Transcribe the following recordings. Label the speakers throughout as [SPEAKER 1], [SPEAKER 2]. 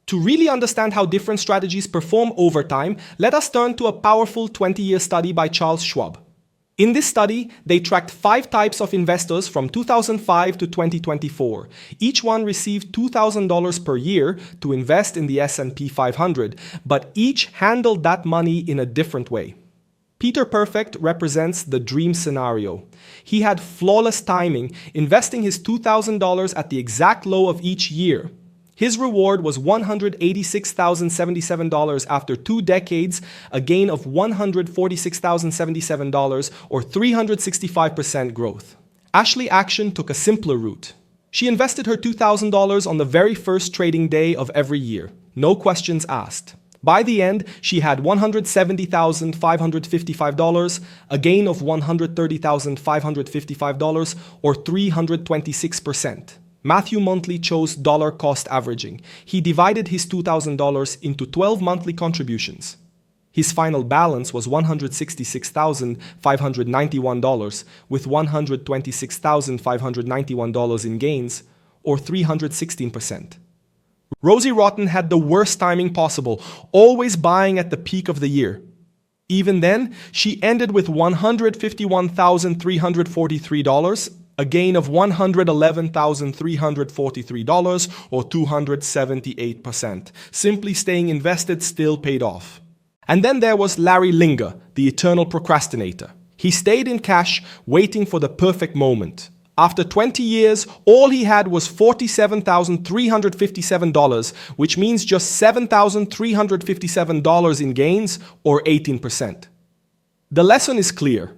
[SPEAKER 1] To really understand how different strategies perform over time, let us turn to a powerful 20-year study by Charles Schwab. In this study, they tracked 5 types of investors from 2005 to 2024. Each one received $2,000 per year to invest in the S&P 500, but each handled that money in a different way. Peter Perfect represents the dream scenario. He had flawless timing, investing his $2,000 at the exact low of each year. His reward was $186,077 after 2 decades, a gain of $146,077 or 365% growth. Ashley Action took a simpler route. She invested her $2,000 on the very first trading day of every year. No questions asked. By the end, she had $170,555, a gain of $130,555 or 326%. Matthew Montley chose dollar cost averaging. He divided his $2,000 into 12 monthly contributions. His final balance was $166,591, with $126,591 in gains, or 316%. Rosie Rotten had the worst timing possible, always buying at the peak of the year. Even then, she ended with $151,343, a gain of $111,343 or 278%. Simply staying invested still paid off. And then there was Larry Linger, the eternal procrastinator. He stayed in cash, waiting for the perfect moment. After 20 years, all he had was $47,357, which means just $7,357 in gains, or 18%. The lesson is clear.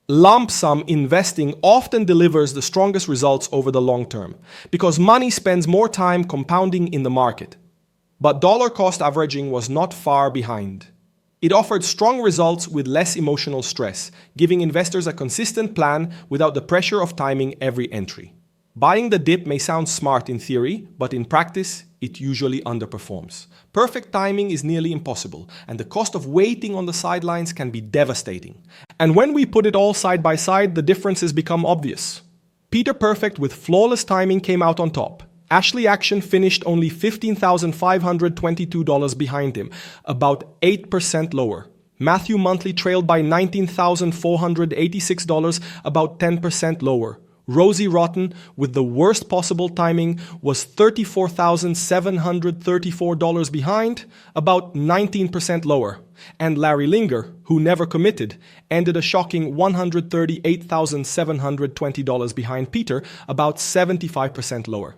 [SPEAKER 1] Lump sum investing often delivers the strongest results over the long term, because money spends more time compounding in the market. But dollar cost averaging was not far behind. It offered strong results with less emotional stress, giving investors a consistent plan without the pressure of timing every entry. Buying the dip may sound smart in theory, but in practice, it usually underperforms. Perfect timing is nearly impossible, and the cost of waiting on the sidelines can be devastating. And when we put it all side by side, the differences become obvious. Peter Perfect with flawless timing came out on top. Ashley Action finished only $15,522 behind him, about 8% lower. Matthew Montley trailed by $19,486, about 10% lower. Rosie Rotten, with the worst possible timing, was $34,734 behind, about 19% lower. And Larry Linger, who never committed, ended a shocking $138,720 behind Peter, about 75% lower.